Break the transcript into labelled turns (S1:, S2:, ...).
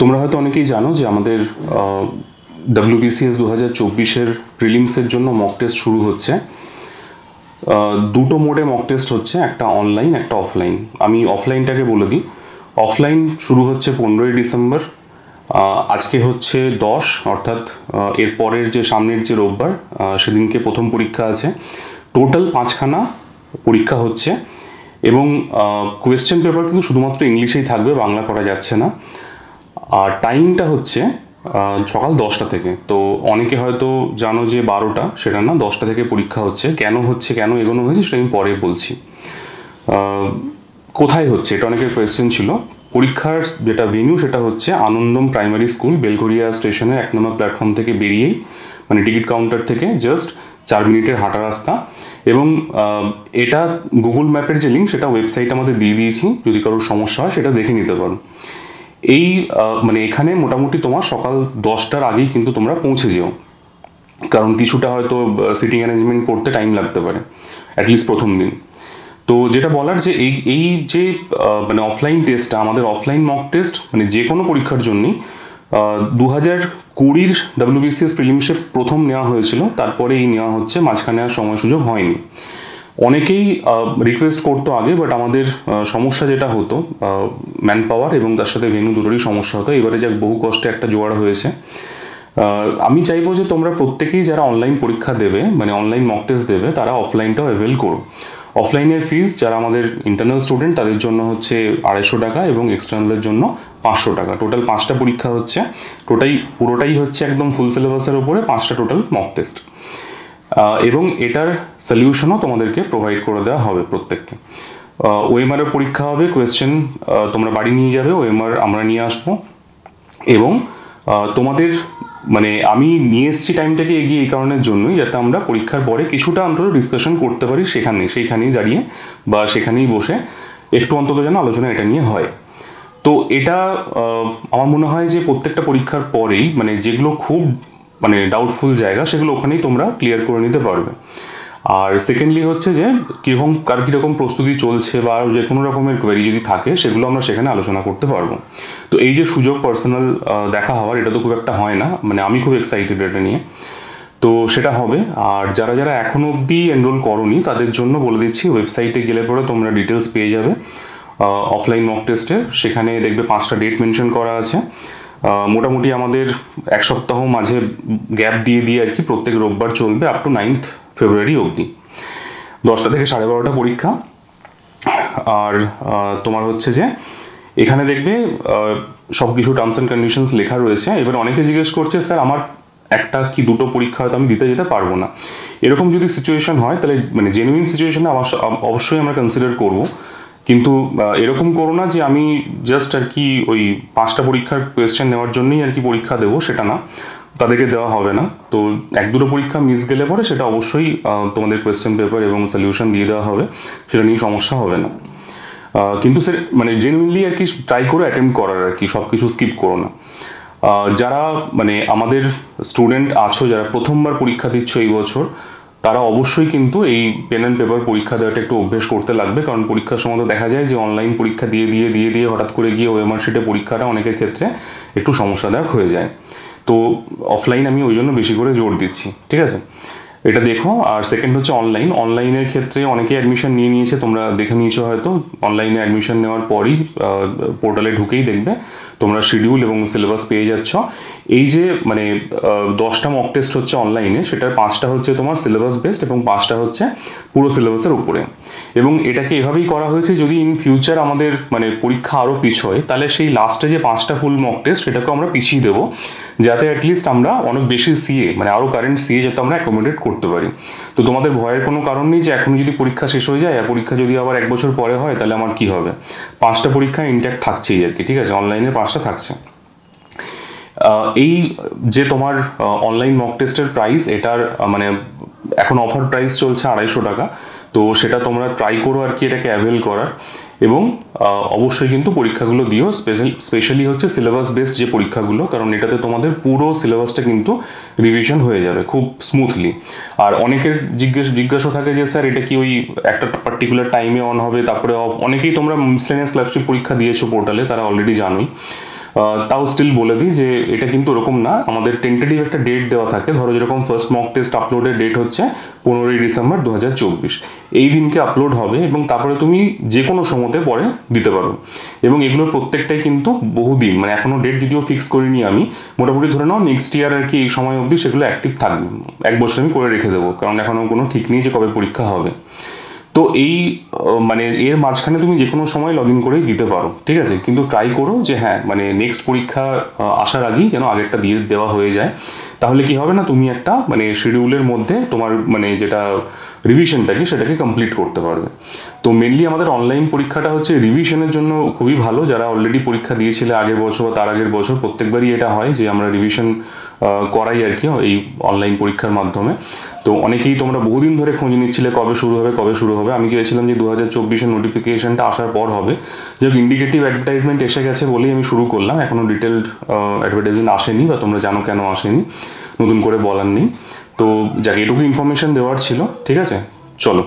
S1: তোমরা হয়তো অনেকেই জানো যে আমাদের WBCS 2024-এর প্রিলিমসের জন্য মক টেস্ট শুরু হচ্ছে। দুটো মোডে মক টেস্ট হচ্ছে, একটা অনলাইন একটা অফলাইন। আমি অফলাইনটাকে বলে দিই। অফলাইন শুরু হচ্ছে 15ই ডিসেম্বর। আজকে হচ্ছে 10, অর্থাৎ এর পরের যে সামনের যে রোববার সেদিনকে প্রথম পরীক্ষা আছে। টোটাল 5খানা পরীক্ষা হচ্ছে এবং কোয়েশ্চেন পেপার কিন্তু শুধুমাত্র ইংলিশেই থাকবে, বাংলা করা যাচ্ছে না। আর টাইমটা হচ্ছে সকাল 10টা থেকে। তো অনেকে হয়তো জানো যে 12টা, সেটা না, 10টা থেকে পরীক্ষা হচ্ছে। কেন এগোনো হয়েছে সেটা আমি পরে বলছি। কোথায় হচ্ছে এটা অনেকের কোয়েশ্চেন ছিল। পরীক্ষার যেটা ভেন্যু সেটা হচ্ছে আনন্দম প্রাইমারি স্কুল, বেলঘরিয়া স্টেশনের 1 নম্বর প্ল্যাটফর্ম থেকে বেরিয়েই, মানে টিকিট কাউন্টার থেকে জাস্ট 4 মিনিটের হাঁটা রাস্তা। এবং এটা গুগল ম্যাপের যে লিঙ্ক সেটা ওয়েবসাইট আমাদের দিয়ে দিয়েছি, যদি কারোর সমস্যা হয় সেটা দেখে নিতে পারো। এই মানে এখানে মোটামুটি তোমার সকাল 10টার আগেই কিন্তু তোমরা পৌঁছে যেও, কারণ কিছুটা হয়তো সিটিং অ্যারেঞ্জমেন্ট করতে টাইম লাগতে পারে, অ্যাটলিস্ট প্রথম দিন। তো যেটা বলার যে এই যে মানে অফলাইন টেস্টটা, আমাদের অফলাইন মক টেস্ট মানে যে কোনো পরীক্ষার জন্যই 2020-র WBCS প্রিলিমসে প্রথম নেওয়া হয়েছিল, তারপরে এই নেওয়া হচ্ছে, মাঝখানে আর সময় সুযোগ হয়নি। অনেকেই রিকোয়েস্ট করতো আগে, বাট আমাদের সমস্যা যেটা হতো ম্যান পাওয়ার এবং তার সাথে ভেন্যু দুটোরই সমস্যা হতো। এবারে যাক বহু কষ্টে একটা জোগাড় হয়েছে। আমি চাইবো যে তোমরা প্রত্যেকেই যারা অনলাইন পরীক্ষা দেবে, মানে অনলাইন মক টেস্ট দেবে, তারা অফলাইনটাও অ্যাভেল করো। অফলাইনের ফিস যারা আমাদের ইন্টারনাল স্টুডেন্ট তাদের জন্য হচ্ছে 250 টাকা এবং এক্সটার্নালের জন্য 500 টাকা। টোটাল 5টা পরীক্ষা হচ্ছে, পুরোটাই হচ্ছে একদম ফুল সিলেবাসের উপরে 5টা টোটাল মক টেস্ট। এবং এটার সলিউশনও তোমাদেরকে প্রোভাইড করে দেওয়া হবে প্রত্যেককে। ওএমআরের পরীক্ষা হবে, কোয়েশ্চেন তোমরা বাড়ি নিয়ে যাবে, ওএমআর আমরা নিয়ে আসবো। এবং তোমাদের মানে আমি নিয়ে এসেছি টাইমটাকে এগিয়ে এই কারণের জন্যই, যাতে আমরা পরীক্ষার পরে কিছুটা অন্তত ডিসকাশন করতে পারি সেইখানেই দাঁড়িয়ে বা সেখানেই বসে একটু অন্তত যেন আলোচনা এটা নিয়ে হয়। তো এটা আমার মনে হয় যে প্রত্যেকটা পরীক্ষার পরেই মানে যেগুলো খুব মানে ডাউটফুল জায়গা সেগুলো ওখানেই তোমরা ক্লিয়ার করে নিতে পারবে। আর সেকেন্ডলি হচ্ছে যে কার কীরকম প্রস্তুতি চলছে বা যে কোনো রকমের কোয়েরি যদি থাকে সেগুলো আমরা সেখানে আলোচনা করতে পারবো। তো এই যে সুযোগ পার্সোনাল দেখা হওয়ার, এটা তো খুব একটা হয় না, মানে আমি খুব এক্সাইটেড এটা নিয়ে। তো সেটা হবে। আর যারা যারা এখনও অবধি এনরোল করোনি তাদের জন্য বলে দিচ্ছি, ওয়েবসাইটে গেলে পরে তোমরা ডিটেলস পেয়ে যাবে অফলাইন মক টেস্টের। সেখানে দেখবে 5টা ডেট মেনশন করা আছে। মোটামুটি আমাদের 1 সপ্তাহ মাঝে গ্যাপ দিয়ে আর কি প্রত্যেক রোববার চলবে আপ টু 9th ফেব্রুয়ারি অবধি। 10টা থেকে 12:30 পরীক্ষা। আর তোমার হচ্ছে যে এখানে দেখবে সব কিছু টার্মস অ্যান্ড কন্ডিশনস লেখা রয়েছে। এবার অনেকে জিজ্ঞেস করছে, স্যার আমার একটা কি দুটো পরীক্ষা হয়তো আমি দিতে যেতে পারবো না। এরকম যদি সিচুয়েশন হয় তাহলে মানে জেনুইন সিচুয়েশনে অবশ্যই আমরা কনসিডার করবো, কিন্তু এরকম করো না যে আমি জাস্ট আর কি ওই 5টা পরীক্ষার কোয়েশ্চেন নেওয়ার জন্যই আর কি পরীক্ষা দেবো, সেটা না, তাদেরকে দেওয়া হবে না। তো 1-2 পরীক্ষা মিস গেলে পরে সেটা অবশ্যই তোমাদের কোয়েশ্চেন পেপার এবং সলিউশন দিয়ে দেওয়া হবে, সেটা নিয়ে সমস্যা হবে না। কিন্তু সে মানে জেনুইনলি আর কি ট্রাই করে অ্যাটেম্প্ট করার আর কি, সব কিছু স্কিপ করো না। যারা মানে আমাদের স্টুডেন্ট আছো, যারা প্রথমবার পরীক্ষা দিচ্ছ এই বছর, তারা অবশ্যই কিন্তু এই পেন অ্যান্ড পেপার পরীক্ষা দেওয়াটা একটু অভ্যেস করতে লাগবে। কারণ পরীক্ষার সময় তো দেখা যায় যে অনলাইন পরীক্ষা দিয়ে হঠাৎ করে গিয়ে ওএমআর শিটে পরীক্ষাটা অনেকের ক্ষেত্রে একটু সমস্যাদায়ক হয়ে যায়। তো অফলাইন আমি ওই জন্য বেশি করে জোর দিচ্ছি, ঠিক আছে? এটা দেখো। আর সেকেন্ড হচ্ছে অনলাইনের ক্ষেত্রে অনেকে অ্যাডমিশন নিয়ে নিয়েছে, তোমরা দেখে নিয়েছো হয়তো। অনলাইনে অ্যাডমিশন নেওয়ার পরই পোর্টালে ঢুকেই দেখবে তোমরা শিডিউল এবং সিলেবাস পেয়ে যাচ্ছ। এই যে মানে 10টা মক টেস্ট হচ্ছে অনলাইনে, সেটার 5টা হচ্ছে তোমার সিলেবাস বেসড এবং 5টা হচ্ছে পুরো সিলেবাসের উপরে। এবং এটাকে এভাবেই করা হয়েছে, যদি ইন ফিউচার আমাদের মানে পরীক্ষা আরও পিছোয়, তাহলে সেই লাস্টে যে 5টা ফুল মক টেস্ট সেটাকে আমরা পিছিয়ে দেবো, যাতে অ্যাটলিস্ট আমরা অনেক বেশি সিএ মানে আরও কারেন্ট সিএ যাতে আমরা অ্যাকোমোডেট করতে পারি। তো তোমাদের ভয়ের কোনো কারণ নেই যে এখন যদি পরীক্ষা শেষ হয়ে যায় আর পরীক্ষা যদি আবার 1 বছর পরে হয় তাহলে আমার কি হবে। 5টা পরীক্ষা ইনট্যাক্ট থাকছেই আর কি, ঠিক আছে? অনলাইনের 5টা থাকছে। এই যে তোমার অনলাইন মক টেস্টের প্রাইস, এটার মানে এখন অফার প্রাইস চলছে 250 টাকা। তো সেটা তোমরা ট্রাই করো আর কি এটাকে অ্যাভেল করার। এবং অবশ্যই কিন্তু পরীক্ষাগুলো দিও, স্পেশালি হচ্ছে সিলেবাস বেসড যে পরীক্ষাগুলো, কারণ এটাতে তোমাদের পুরো সিলেবাসটা কিন্তু রিভিশন হয়ে যাবে খুব স্মুথলি। আর অনেকের জিজ্ঞাসা থাকে যে স্যার এটা কি ওই একটা পার্টিকুলার টাইমে অন হবে তারপরে অফ? অনেকেই তোমরা মিসলেনিয়াস ক্লার্কশিপ পরীক্ষা দিয়েছো পোর্টালে, তারা অলরেডি জানোই। তাও স্টিল বলে দিই যে এটা কিন্তু ওরকম না, আমাদের টেন্টেটিভ একটা ডেট দেওয়া থাকে। ধরো যেরকম ফার্স্ট মক টেস্ট আপলোডের ডেট হচ্ছে 15ই ডিসেম্বর 2024, এই দিনকে আপলোড হবে এবং তারপরে তুমি যে কোনো সময়তে পরে দিতে পারো। এবং এগুলোর প্রত্যেকটাই কিন্তু বহুদিন, মানে এখনও ডেট যদিও ফিক্স করিনি আমি, মোটামুটি ধরে নাও নেক্সট ইয়ার আর কি এই সময় অবধি সেগুলো অ্যাক্টিভ থাকবে। 1 বছর আমি করে রেখে দেবো, কারণ এখনও কোনো ঠিক নেই যে কবে পরীক্ষা হবে। তো এই মানে এর মাঝখানে তুমি যে কোনো সময় লগ ইন করেই দিতে পারো, ঠিক আছে? কিন্তু ট্রাই করো যে হ্যাঁ মানে নেক্সট পরীক্ষা আসার আগেই যেন আগেরটা দিয়ে দেওয়া হয়ে যায়। তাহলে কি হবে না, তুমি একটা মানে শিডিউলের মধ্যে তোমার মানে যেটা রিভিশনটাকে সেটাকে কমপ্লিট করতে পারবে। তো মেনলি আমাদের অনলাইন পরীক্ষাটা হচ্ছে রিভিশনের জন্য খুবই ভালো। যারা অলরেডি পরীক্ষা দিয়েছিলে আগের বছর বা তার আগের বছর, প্রত্যেকবারই এটা হয় যে আমরা রিভিশন করাই আর কি এই অনলাইন পরীক্ষার মাধ্যমে। তো অনেকেই তোমরা বহুদিন ধরে খোঁজ নিচ্ছিলে কবে শুরু হবে কবে শুরু হবে। আমি চেয়েছিলাম যে 2024-এর নোটিফিকেশনটা আসার পর হবে, যে ইন্ডিকেটিভ অ্যাডভার্টাইজমেন্ট এসে গেছে বলেই আমি শুরু করলাম। এখনও ডিটেলড অ্যাডভার্টাইজমেন্ট আসেনি, বা তোমরা জানো কেন আসেনি, নতুন করে বলার নেই। তো যাকে এটুকু ইনফরমেশন দেওয়ার ছিল, ঠিক আছে? চলো।